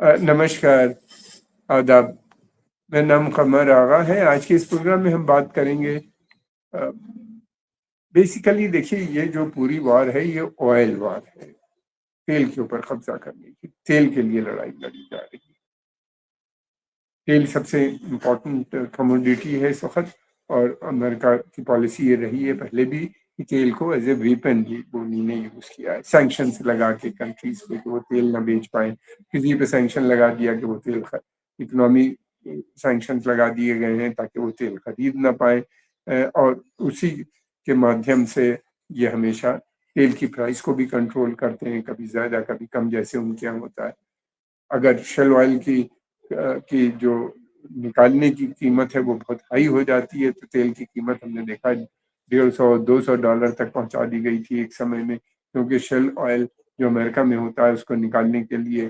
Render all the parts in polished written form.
नमस्कार, आदाब। मेरा नाम कमर आगा है। आज के इस प्रोग्राम में हम बात करेंगे अ, बेसिकली देखिए ये जो पूरी वॉर है ये ऑयल वॉर है। तेल के ऊपर कब्ज़ा करने की, तेल के लिए लड़ाई लड़ी जा रही है। तेल सबसे इम्पोर्टेंट कमोडिटी है इस वक़्त और अमेरिका की पॉलिसी ये रही है पहले भी कि तेल को एज़ ए वेपन ही धोनी ने यूज़ किया है। सैंक्शंस लगा के कंट्रीज़ पे कि वो तेल ना बेच पाएँ। किसी पे सैंक्शन लगा दिया कि वो तेल ख इकोनॉमी सैंक्शंस लगा दिए गए हैं ताकि वो तेल खरीद ना पाएँ और उसी के माध्यम से ये हमेशा तेल की प्राइस को भी कंट्रोल करते हैं, कभी ज़्यादा कभी कम जैसे उनके यहाँ होता है। अगर शेल ऑयल की जो निकालने की कीमत है वो बहुत हाई हो जाती है तो तेल की कीमत हमने देखा 150-200 डॉलर तक पहुंचा दी गई थी एक समय में, क्योंकि शेल ऑयल जो अमेरिका में होता है उसको निकालने के लिए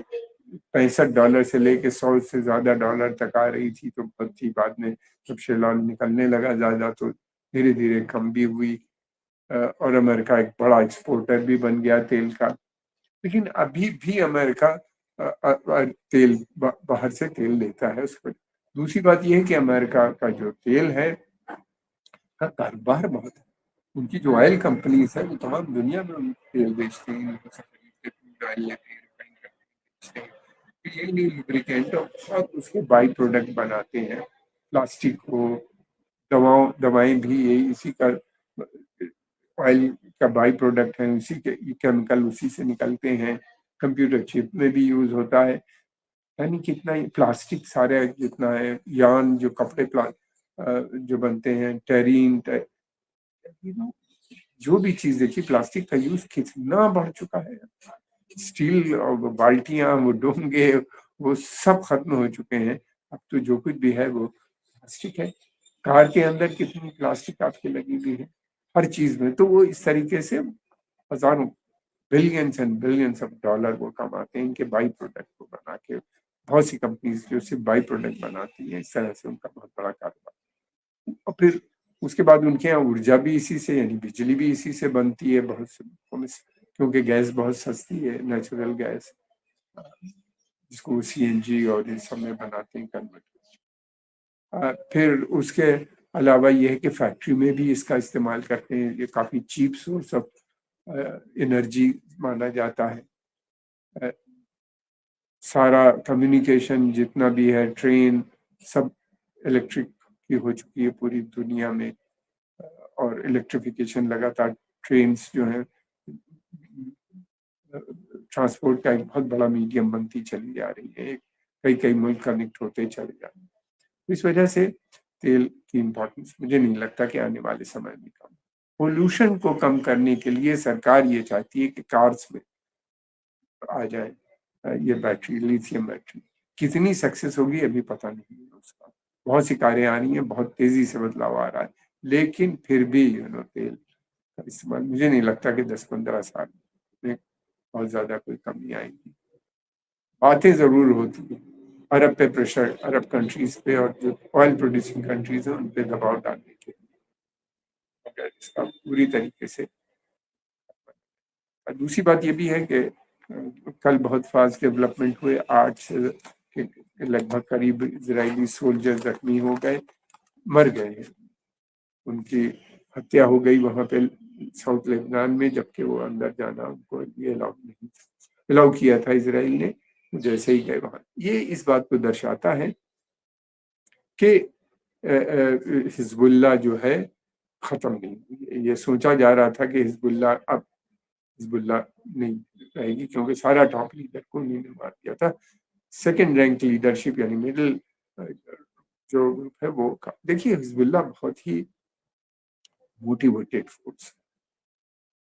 65 डॉलर से लेके 100 से ज़्यादा डॉलर तक आ रही थी। तो बहुत थी, बाद में जब शेल ऑयल निकलने लगा ज़्यादा तो धीरे धीरे कम भी हुई और अमेरिका एक बड़ा एक्सपोर्टर भी बन गया तेल का। लेकिन अभी भी अमेरिका तेल बाहर से तेल लेता है उसको। दूसरी बात ये है कि अमेरिका का जो तेल है का कारोबार बहुत है। उनकी जो ऑयल कंपनीज है वो तमाम दुनिया में उन तेल बेचती हैं, उनको सब खरीदते हैं, क्रूड ऑयल लेते हैं, रिफाइन करके बेचते हैं। तो यही नहीं, लुब्रिकेंट और बहुत उसके बाई प्रोडक्ट बनाते हैं। प्लास्टिक हो, दवाएं भी यही इसी का ऑयल का बाई प्रोडक्ट है, उसी के केमिकल उसी से निकलते हैं। कंप्यूटर चिप में भी यूज होता है। यानी कितना ही प्लास्टिक सारे जितना है, यान जो कपड़े जो बनते हैं, टेरीन यू नो जो भी चीज देखिए प्लास्टिक का यूज कितना बढ़ चुका है। स्टील और वो बाल्टियां, वो डोंगे, वो सब खत्म हो चुके हैं। अब तो जो कुछ भी है वो प्लास्टिक है। कार के अंदर कितनी प्लास्टिक आपके लगी हुई है, हर चीज में। तो वो इस तरीके से हजारों billions and billions of dollar वो कमाते हैं इनके बाई प्रोडक्ट को बना के। बहुत सी कंपनीज जो सिर्फ बाई प्रोडक्ट बनाती हैं, इस तरह से उनका बहुत बड़ा कारोबार। और फिर उसके बाद उनके यहाँ ऊर्जा भी इसी से, यानी बिजली भी इसी से बनती है बहुत क्योंकि गैस बहुत सस्ती है, नेचुरल गैस जिसको सीएनजी और इस सब में बनाते हैं कन्वर्ट। फिर उसके अलावा ये है कि फैक्ट्री में भी इसका इस्तेमाल करते हैं। ये काफ़ी चीप सोर्स ऑफ एनर्जी माना जाता है। अ, सारा कम्युनिकेशन जितना भी है, ट्रेन सब इलेक्ट्रिक की हो चुकी है पूरी दुनिया में। और इलेक्ट्रिफिकेशन लगातार, ट्रेन्स जो है ट्रांसपोर्ट का एक बहुत बड़ा मीडियम बनती चली जा रही है। कई कई मुल्क कनेक्ट होते चले जा रहे हैं। तो इस वजह से तेल की इम्पोर्टेंस मुझे नहीं लगता कि आने वाले समय में कम। पोल्यूशन को कम करने के लिए सरकार ये चाहती है कि कार्स में आ जाए ये बैटरी, लिथियम बैटरी। कितनी सक्सेस होगी अभी पता नहीं है उसका। बहुत सी कारें आ रही हैं, बहुत तेजी से बदलाव आ रहा है, लेकिन फिर भी तेल का इस्तेमाल मुझे नहीं लगता कि 10-15 साल में बहुत ज्यादा कोई कमी आएगी। बातें जरूर होती हैं अरब पे प्रेशर, अरब कंट्रीज पे और जो ऑयल प्रोड्यूसिंग कंट्रीज हैं उन पे दबाव डालने के लिए, अगर इसका पूरी तरीके से। और दूसरी बात ये भी है कि कल बहुत फास्ट डेवलपमेंट हुए, 8 से के लगभग करीब इजरायली सोल्जर जख्मी हो गए, मर गए हैं। उनकी हत्या हो गई वहां पे साउथ लेबनान में, जबकि वो अंदर जाना उनको ये अलाउ किया था इसराइल ने। जैसे ही गए वहां, ये इस बात को दर्शाता है कि हिजबुल्लाह जो है खत्म नहीं हुई है। ये सोचा जा रहा था कि हिजबुल्लाह नहीं रहेगी, क्योंकि सारा टॉप लीडर को उन्हीं ने मार दिया था। सेकंड रैंक लीडरशिप यानी मिडिल जो ग्रुप है वो देखिए, हिजबुल्लाह बहुत ही मोटिवेटेड फोर्स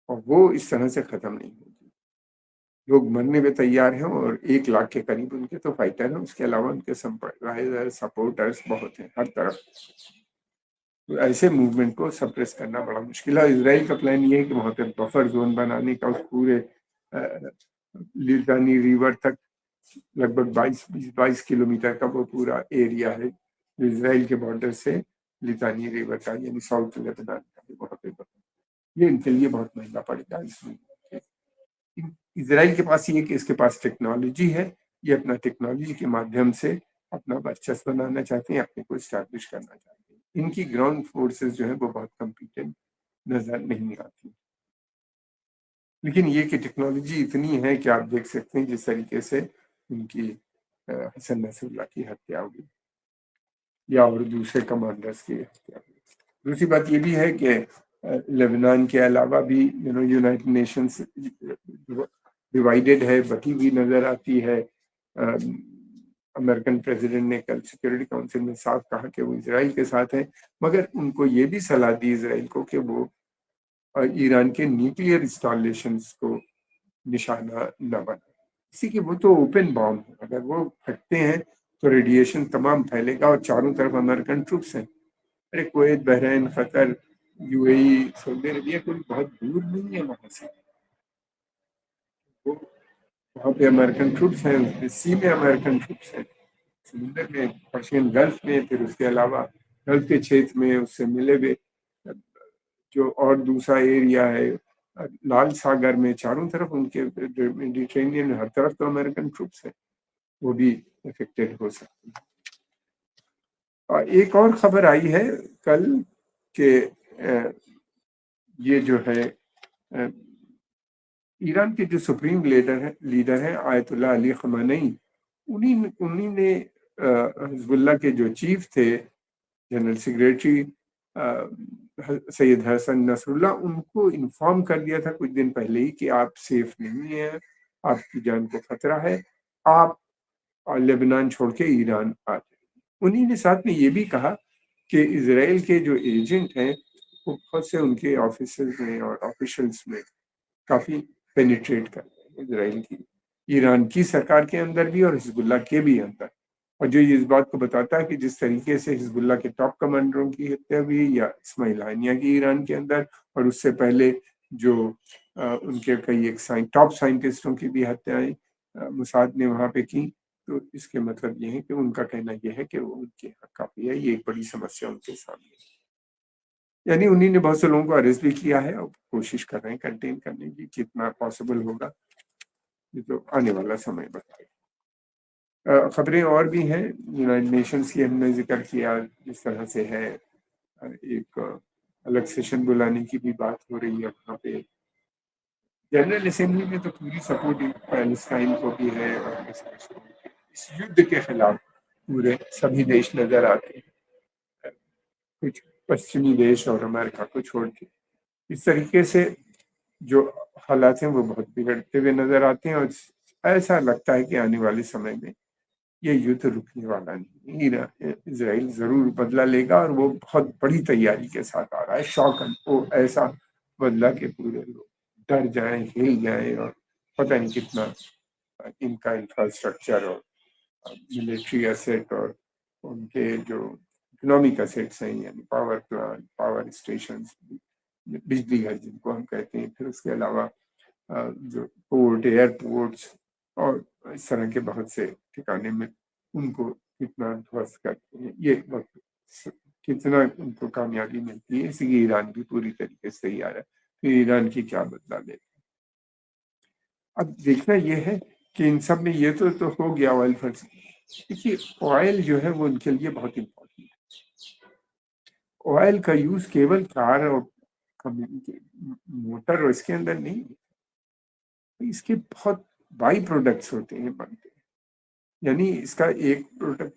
और वो इस तरह से खत्म नहीं होगी। लोग मरने पे तैयार हैं और 1 लाख के करीब उनके तो फाइटर हैं। उसके अलावा उनके संप्रदाय सपोर्टर्स बहुत हैं हर तरफ। तो ऐसे मूवमेंट को सप्रेस करना बड़ा मुश्किल है। इसराइल का प्लान ये है कि वहाँ पे बफर जोन बनाने का, उस पूरे लिटानी रिवर तक लगभग 22 किलोमीटर का वो पूरा एरिया है जो इसराइल के बॉर्डर से लिटानी रिवर का, यानी साउथ लेबनान का, वहाँ पे ये इनके लिए बहुत महंगा पड़ेगा। इसमें इसराइल के पास ये कि इसके पास टेक्नोलॉजी है, ये अपना टेक्नोलॉजी के माध्यम से अपना वर्चस्व बनाना चाहते हैं, अपने को एस्टैब्लिश करना चाहते हैं। इनकी ग्राउंड फोर्सेस जो है वो बहुत कॉम्पिटेंट नज़र नहीं आती। लेकिन ये कि टेक्नोलॉजी इतनी है कि आप देख सकते हैं जिस तरीके से उनकी हसन नसरुल्लाह की हत्या हुई या और दूसरे कमांडर्स की हत्या हुई। दूसरी बात ये भी है कि लेबनान के अलावा भी यूनाइटेड नेशंस डिवाइडेड है, बटी हुई नज़र आती है। अमेरिकन प्रेसिडेंट ने कल सिक्योरिटी काउंसिल में साफ कहा कि वो इसराइल के साथ है, मगर उनको ये भी सलाह दी इसराइल को कि वो ईरान के न्यूक्लियर इंस्टॉलेशंस को निशाना न बनाए। इसी की वो तो ओपन बॉम्ब है, अगर वो फटते हैं तो रेडिएशन तमाम फैलेगा और चारों तरफ अमेरिकन ट्रूप्स हैं। अरे Kuwait, Bahrain, Qatar, UAE, Saudi Arabia कोई बहुत दूर नहीं है वहां से। वो वहाँ पे अमेरिकन ट्रूप्स हैं, सी में अमेरिकन ट्रूप्स हैं, समुद्र में, पर्शियन गल्फ में, फिर उसके अलावा गल्फ के क्षेत्र में उससे मिले हुए जो और दूसरा एरिया है लाल सागर में, चारों तरफ उनके मेडिटेरेनियन में हर तरफ तो अमेरिकन ट्रूप्स है, वो भी इफेक्टेड हो सकती है। एक और खबर आई है कल के ये जो है ईरान के जो सुप्रीम लीडर है आयतुल्लाह अली खamenei, उन्हीं उन्हीं ने हिजबुल्लाह के जो चीफ थे, general secretary Sayyed Hassan Nasrallah, उनको इन्फॉर्म कर दिया था कुछ दिन पहले ही कि आप सेफ नहीं हैं, आपकी जान को खतरा है, आप लेबनान छोड़ के ईरान आ जाए। उन्हीं ने साथ में ये भी कहा कि इसराइल के जो एजेंट हैं वो बहुत से उनके ऑफिसर्स में और ऑफिशियल्स में काफ़ी पेनिट्रेट कर रहे हैं इसराइल की, ईरान की सरकार के अंदर भी और हिजबुल्लाह के भी अंदर। और जो ये इस बात को बताता है कि जिस तरीके से हिजबुल्लाह के टॉप कमांडरों की हत्या हुई या इस्माइल हानिया की ईरान के अंदर, और उससे पहले जो उनके कई एक टॉप साइंटिस्टों की भी हत्याएं मुसाद ने वहाँ पे की, तो इसके मतलब ये है कि उनका कहना यह है कि वो उनके यहाँ काफ़ी है, ये एक बड़ी समस्या उनके सामने है। यानी उन्हीं ने बहुत से लोगों को अरेस्ट भी किया है और कोशिश कर रहे हैं कंटेन करने की, कितना पॉसिबल होगा ये तो आने वाला समय बताएगा। खबरें और भी हैं, यूनाइटेड नेशंस की हमने जिक्र किया, जिस तरह से है एक अलग सेशन बुलाने की भी बात हो रही है वहाँ पे। जनरल असेंबली में तो पूरी सपोर्ट पैलेस्टाइन को भी है और इस युद्ध के खिलाफ पूरे सभी देश नजर आते हैं, कुछ पश्चिमी देश और अमेरिका को छोड़ के। इस तरीके से जो हालात हैं वो बहुत बिगड़ते हुए नजर आते हैं और ऐसा लगता है कि आने वाले समय में ये युद्ध रुकने वाला नहीं। इसराइल जरूर बदला लेगा और वो बहुत बड़ी तैयारी के साथ आ रहा है, शॉक एंड वो ऐसा बदला के पूरे लोग डर जाएं, हिल जाएं, और पता नहीं कितना इनका इंफ्रास्ट्रक्चर और मिलिट्री एसेट और उनके जो इकोनॉमिक एसेट्स हैं, यानी पावर प्लांट, पावर स्टेशन, बिजली घर जिनको हम कहते हैं, फिर उसके अलावा जो पोर्ट, एयरपोर्ट्स और इस तरह के बहुत से ठिकाने में उनको कितना ध्वस्त करते हैं, ये वक्त कितना उनको कामयाबी मिलती है, इसलिए ईरान भी पूरी तरीके से तैयार है। फिर ईरान की क्या बदला ले। अब देखना यह है कि इन सब में ये तो हो गया ऑयल फंड। देखिए ऑयल जो है वो उनके लिए बहुत इम्पोर्टेंट है। ऑयल का यूज केवल कार और मोटर और इसके अंदर नहीं, इसके बहुत बाई प्रोडक्ट्स होते हैं बनते हैं। यानी इसका एक प्रोडक्ट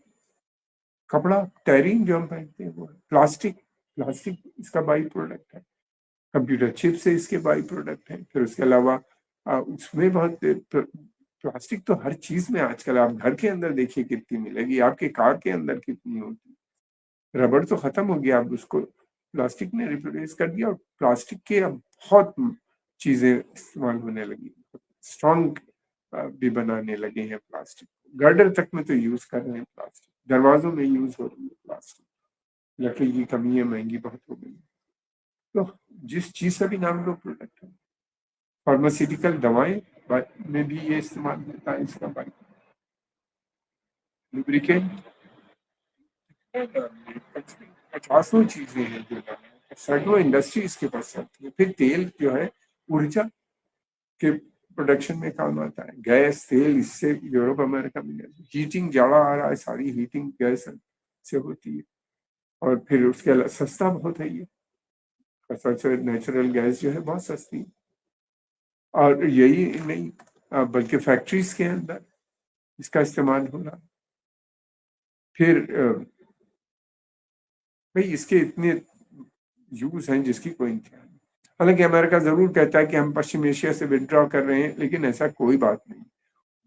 कपड़ा, टेरिंग जो हम पहनते हैं वो है, प्लास्टिक, प्लास्टिक इसका बाई प्रोडक्ट है, कंप्यूटर चिप से इसके बाई प्रोडक्ट है, फिर उसके अलावा उसमें बहुत प्लास्टिक तो हर चीज में आजकल, आप घर के अंदर देखिए कितनी मिलेगी, आपके कार के अंदर कितनी होगी। रबड़ तो खत्म हो गया, अब उसको प्लास्टिक ने रिप्लेस कर दिया, और प्लास्टिक के अब बहुत चीजें इस्तेमाल होने लगी, स्ट्रॉन्ग भी बनाने लगे हैं प्लास्टिक, गर्डर तक में तो यूज कर रहे हैं प्लास्टिक, दरवाजों में यूज हो रही है प्लास्टिक, लकड़ी की कमी है, महंगी बहुत हो गई। तो जिस चीज का भी नाम लो प्रोडक्ट है। फार्मास्यूटिकल दवाएं में भी ये इस्तेमाल होता है इसका, बाई लुब्रिकेंट, पचासों चीजें हैं जो सैकड़ों इंडस्ट्री इसके पास चलती है। फिर तेल जो है ऊर्जा के प्रोडक्शन में काम आता है। गैस, तेल इससे यूरोप अमेरिका में हीटिंग, जाड़ा आ रहा है, सारी हीटिंग गैस से होती है। और फिर उसके अलावा सस्ता बहुत है ये, सबसे नेचुरल गैस जो है बहुत सस्ती है। और यही नहीं, बल्कि फैक्ट्रीज के अंदर इसका इस्तेमाल हो रहा है। फिर भाई इसके इतने यूज हैं जिसकी कोई इंतहा नहीं। हालांकि अमेरिका जरूर कहता है कि हम पश्चिम एशिया से विदड्रॉ कर रहे हैं, लेकिन ऐसा कोई बात नहीं।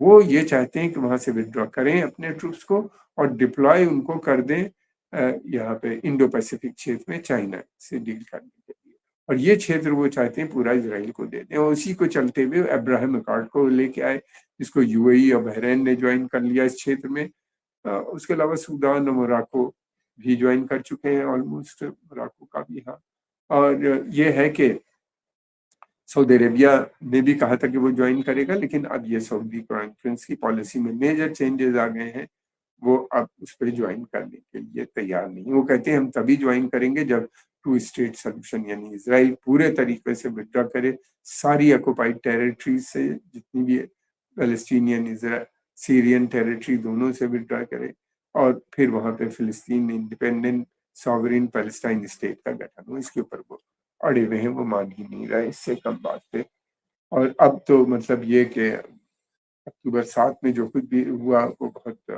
वो ये चाहते हैं कि वहां से विदड्रॉ करें अपने ट्रूप्स को और डिप्लॉय उनको कर दें यहाँ पे इंडो पैसिफिक क्षेत्र में चाइना से डील करने के लिए। और ये क्षेत्र वो चाहते हैं पूरा इसराइल को दे दें। और उसी को चलते हुए अब्राहम अकॉर्ड को लेके आए, जिसको यूएई और बहरीन ने ज्वाइन कर लिया इस क्षेत्र में। उसके अलावा सूडान और मोराको भी ज्वाइन कर चुके हैं ऑलमोस्ट, मोराको का भी। हाँ, और ये है कि सऊदी अरेबिया ने भी कहा था कि वो ज्वाइन करेगा, लेकिन अब ये सऊदी कॉन्फ्रेंस की पॉलिसी में मेजर चेंजेस आ गए हैं। वो अब उस पर ज्वाइन करने के लिए तैयार नहीं। वो कहते हैं हम तभी ज्वाइन करेंगे जब टू स्टेट सोल्यूशन, यानी इसराइल पूरे तरीके से विड्रॉ करे सारी ऑक्युपाइड टेरिटरीज से, जितनी भी पैलेस्टीनियन सीरियन टेरिटरी दोनों से विड्रॉ करे, और फिर वहां पे फिलिस्तीन इंडिपेंडेंट सॉवरेन पैलेस्टाइन स्टेट का गठन हो। इसके ऊपर वो अड़े हुए हैं, वो मान ही नहीं रहे इससे कम बात पे। और अब तो मतलब ये कि अक्टूबर 7 में जो कुछ भी हुआ वो बहुत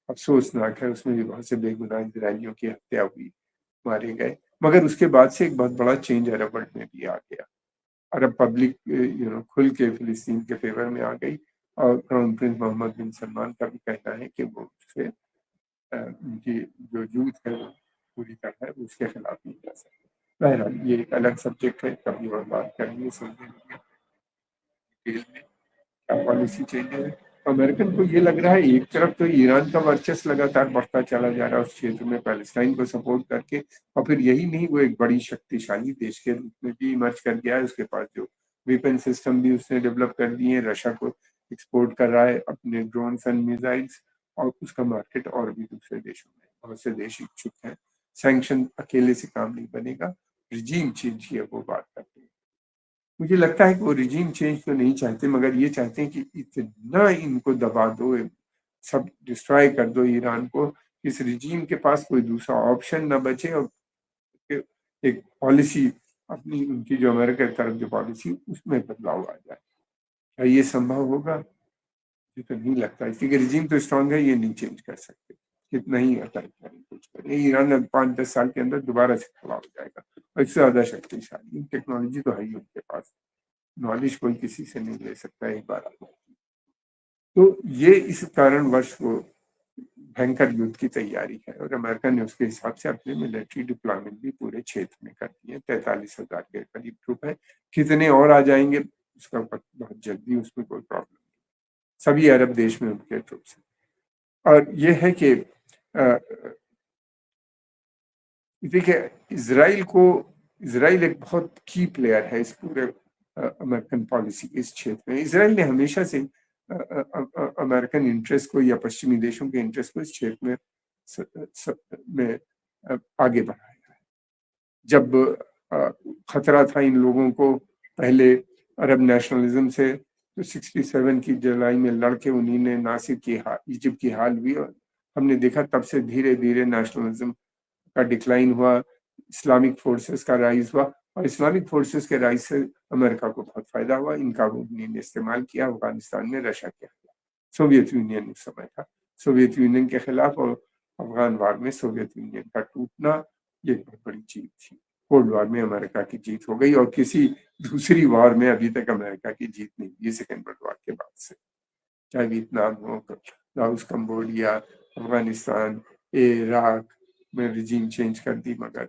अफसोसनाक है। उसमें भी बहुत से बेगुनाह इजरायलियों की हत्या हुई, मारे गए। मगर उसके बाद से एक बहुत बड़ा चेंज अरब वर्ल्ड में भी आ गया। अरब पब्लिक खुल के फिलिस्तीन के फेवर में आ गई। और क्राउन प्रिंस मोहम्मद बिन सलमान का भी कहना है कि वो उससे उनकी जो यूथ है वो पूरी तरह है उसके खिलाफ नहीं जा सकते। बहरहाल ये एक अलग सब्जेक्ट है, कभी और बात करेंगे समझेंगे डिटेल में क्या पॉलिसी चेंज है। अमेरिकन को ये लग रहा है एक तरफ तो ईरान का वर्चस्व लगातार बढ़ता चला जा रहा है उस क्षेत्र में पैलेस्टाइन को सपोर्ट करके, और फिर यही नहीं वो एक बड़ी शक्तिशाली देश के रूप में भी इमर्ज कर गया है। उसके पास जो वेपन सिस्टम भी उसने डेवलप कर दिए हैं, रशिया को एक्सपोर्ट कर रहा है अपने ड्रोन एंड मिसाइल्स, और उसका मार्केट और भी दूसरे देशों में बहुत से देश इच्छुक हैं। सैंक्शन अकेले से काम नहीं बनेगा, रिजीम चेंज की वो बात करते हैं। मुझे लगता है कि वो रिजीम चेंज तो नहीं चाहते, मगर ये चाहते हैं कि इतना इनको दबा दो, सब डिस्ट्रॉय कर दो ईरान को, इस रिजीम के पास कोई दूसरा ऑप्शन ना बचे, और एक पॉलिसी अपनी उनकी जो अमेरिका की तरफ जो पॉलिसी उसमें बदलाव आ जाए। क्या ये संभव होगा? मुझे तो नहीं लगता, क्योंकि रिजीम तो स्ट्रांग है, ये नहीं चेंज कर सकते। कितना ही अटैक करें कुछ करें, ईरान 5-10 साल के अंदर दोबारा से खड़ा हो जाएगा, और इससे ज्यादा शक्तिशाली टेक्नोलॉजी तो है ही उनके पास। नॉलेज कोई किसी से नहीं ले सकता एक बार आपको। तो ये इस कारणवश वो भयंकर युद्ध की तैयारी है, और अमेरिका ने उसके हिसाब से अपने मिलिट्री डिप्लॉयमेंट भी पूरे क्षेत्र में कर दिए। 43,000 के करीब ट्रूप है। कितने और आ जाएंगे उसका बहुत जल्दी, उसमें कोई प्रॉब्लम नहीं। सभी अरब देश में उनके ट्रूप्स हैं। और ये है कि देखिए इसराइल एक बहुत की प्लेयर है इस पूरे अमेरिकन पॉलिसी के इस क्षेत्र में। इसराइल ने हमेशा से अमेरिकन इंटरेस्ट को या पश्चिमी देशों के इंटरेस्ट को इस क्षेत्र में आगे बढ़ाया है। जब खतरा था इन लोगों को पहले अरब नेशनलिज्म से, तो 67 की जुलाई में लड़के उन्हीं ने नासिर की इजिप्ट की हाल हुई, और हमने देखा तब से धीरे धीरे नेशनलिज्म का डिक्लाइन हुआ, इस्लामिक फोर्सेस का राइज हुआ। और इस्लामिक फोर्सेस के राइज से अमेरिका को बहुत फायदा हुआ। इनका वो उन्होंने इस्तेमाल किया अफगानिस्तान में रशिया के खिलाफ। सोवियत यूनियन उस समय था, सोवियत यूनियन के खिलाफ, और अफगान वार में सोवियत यूनियन का टूटना ये बहुत बड़ी जीत थी। कोल्ड वॉर में अमेरिका की जीत हो गई, और किसी दूसरी वॉर में अभी तक अमेरिका की जीत नहीं हुई सेकेंड वर्ल्ड वॉर के बाद से। चाहे वियतनाम हो, लाओस, कंबोडिया, अफगानिस्तान, इराक में रिजीम चेंज कर दी, मगर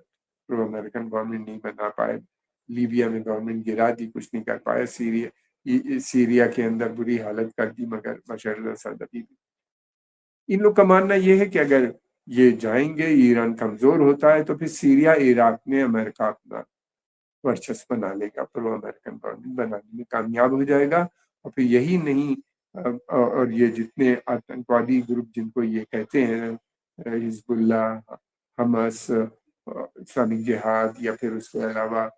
प्रो अमेरिकन गवर्नमेंट नहीं बना पाए। लीबिया में गवर्नमेंट गिरा दी, कुछ नहीं कर पाया। सीरिया के अंदर बुरी हालत कर दी, मगर बशर अल असद अभी भी। इन लोग का मानना यह है कि अगर ये जाएंगे, ईरान कमजोर होता है, तो फिर सीरिया इराक में अमेरिका अपना वर्चस्व बना लेगा, प्रो अमेरिकन गवर्नमेंट बनाने में कामयाब हो जाएगा। और फिर यही नहीं, और ये जितने आतंकवादी ग्रुप जिनको ये कहते हैं हिजबुल्ला, हमास, इस्लामिक जिहाद, या फिर उसके अलावा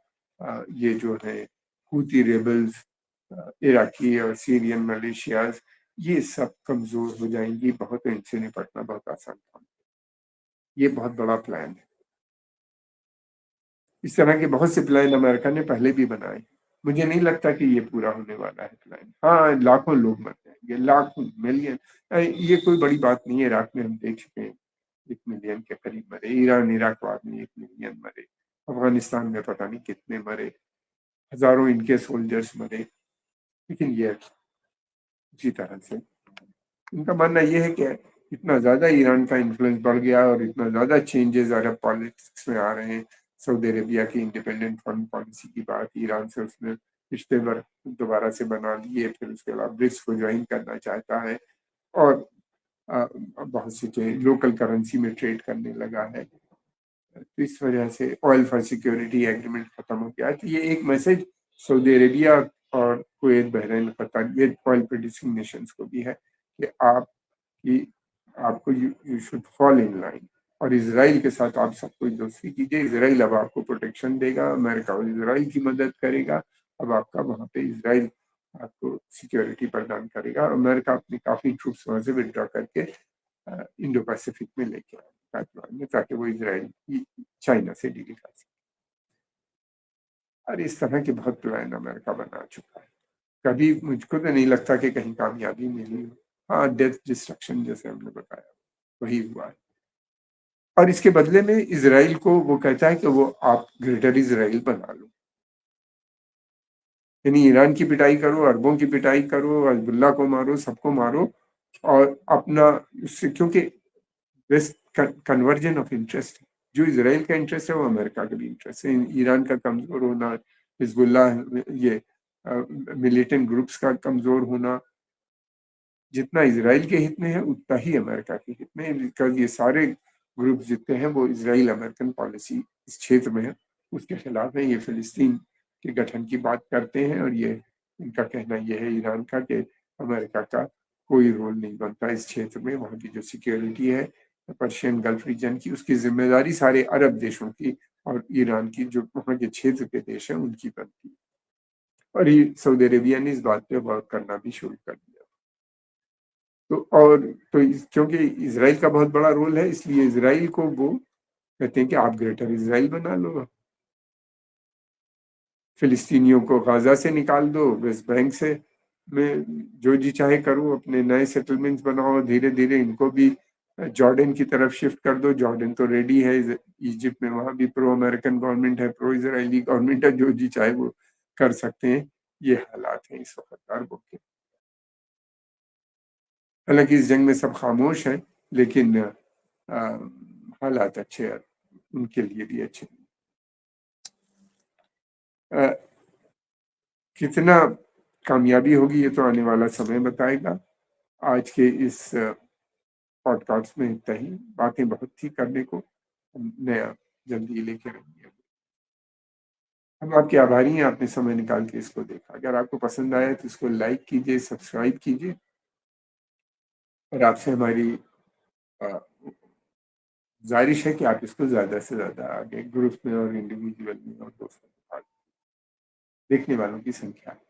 ये जो है हूती रेबल्स, इराकी और सीरियन मिलिशियाज ये सब कमज़ोर हो जाएँगी, बहुत इनसे निपटना बहुत आसान काम है। ये बहुत बड़ा प्लान है। इस तरह के बहुत से प्लान अमेरिका ने पहले भी बनाए। मुझे नहीं लगता कि ये पूरा होने वाला है प्लान। हाँ, लाखों लोग मर जाएँगे, लाखों, मिलियन ये कोई बड़ी बात नहीं है, इराक में हम देख चुके हैं, 1 मिलियन के करीब मरे, ईरान-इराक वार में 1 मिलियन मरे, अफ़गानिस्तान में पता नहीं कितने मरे, हज़ारों इनके सोल्जर्स मरे, लेकिन ये उसी तरह से उनका मानना ये है कि इतना ज़्यादा ईरान का इन्फ्लुएंस बढ़ गया और इतना ज़्यादा चेंजेस अरब पॉलिटिक्स में आ रहे हैं। सऊदी अरेबिया की इंडिपेंडेंट फॉरेन पॉलिसी की बात, ईरान से उसने रिश्ते दोबारा से बना लिए, फिर उसके बाद ब्रिक्स को ज्वाइन करना चाहता है और बहुत सी चीज़ें लोकल करेंसी में ट्रेड करने लगा है। तो इस वजह से ऑयल फॉर सिक्योरिटी एग्रीमेंट खत्म हो गया है। तो ये एक मैसेज सऊदी अरेबिया और कुवैत, बहरीन, कतर, ये ऑयल प्रोड्यूसिंग नेशंस को भी है कि कि आपको you should fall in line और इज़राइल के साथ आप सब कुछ दोस्ती कीजिए। इज़राइल अब आपको प्रोटेक्शन देगा, अमेरिका और इज़राइल की मदद करेगा। अब आपका वहाँ पे इज़राइल आपको सिक्योरिटी प्रदान करेगा। अमेरिका अपनी काफ़ी ट्रूप्स वहाँ से विथड्रॉ करके इंडो पैसिफिक में लेके आएगा पाइपलाइन में, ताकि वो इज़राइल चाइना से डील कर सके। और इस तरह के बहुत प्लान अमेरिका बना चुका है। कभी मुझको तो नहीं लगता कि कहीं कामयाबी मिली हो। हाँ, डेथ डिस्ट्रक्शन जैसे हमने बताया, वही हुआ है। और इसके बदले में इज़राइल को वो कहता है कि वो आप ग्रेटर इज़राइल बना लो। यानी ईरान की पिटाई करो, अरबों की पिटाई करो, हिज़्बुल्लाह को मारो, सबको मारो और अपना उससे, क्योंकि बेस्ट कन्वर्जन ऑफ इंटरेस्ट है। जो इज़राइल का इंटरेस्ट है वो अमेरिका का भी इंटरेस्ट है। ईरान का कमज़ोर होना, हिज़्बुल्लाह ये मिलिटेंट ग्रुप्स का कमज़ोर होना, जितना इज़राइल के हित में है उतना ही अमेरिका के हित में है, बिकॉज़ ये सारे ग्रुप जितने हैं वो इज़राइल अमेरिकन पॉलिसी इस क्षेत्र में है, उसके खिलाफ है। ये फ़िलिस्तीन के गठन की बात करते हैं और ये इनका कहना ये है ईरान का कि अमेरिका का कोई रोल नहीं बनता इस क्षेत्र में। वहाँ की जो सिक्योरिटी है पर्शियन गल्फ रीजन की, उसकी ज़िम्मेदारी सारे अरब देशों की और ईरान की जो वहाँ के क्षेत्र के देश हैं उनकी बनती है। और ये सऊदी अरेबिया ने इस बात पे गौर करना भी शुरू कर दिया। तो और तो क्योंकि इज़राइल का बहुत बड़ा रोल है, इसलिए इज़राइल को वो कहते हैं कि आप ग्रेटर इज़राइल बना लो। फ़िलिस्तीनियों को गाज़ा से निकाल दो, वेस्ट बैंक से में जो जी चाहे करो, अपने नए सेटलमेंट्स बनाओ, धीरे-धीरे इनको भी जॉर्डन की तरफ शिफ्ट कर दो। जॉर्डन तो रेडी है, इजिप्ट में वहाँ भी प्रो अमेरिकन गवर्नमेंट है, प्रो इज़राइली गवर्नमेंट है, जो जी चाहे वो कर सकते हैं। ये हालात हैं इस वक़्त अरबों के। हालाँकि इस जंग में सब खामोश हैं, लेकिन अ, हालात अच्छे हैं, उनके लिए भी अच्छे। अ, कितना कामयाबी होगी ये तो आने वाला समय बताएगा। आज के इस पॉडकास्ट में इतना ही, बातें बहुत थी करने को, हम नया जल्दी लेके आएँगे। हम आपके आभारी हैं, आपने समय निकाल के इसको देखा। अगर आपको पसंद आया तो इसको लाइक कीजिए, सब्सक्राइब कीजिए और आपसे हमारी अ, गुज़ारिश है कि आप इसको ज़्यादा से ज़्यादा आगे ग्रुप में और इंडिविजुअल में और दोस्तों के साथ देखने वालों की संख्या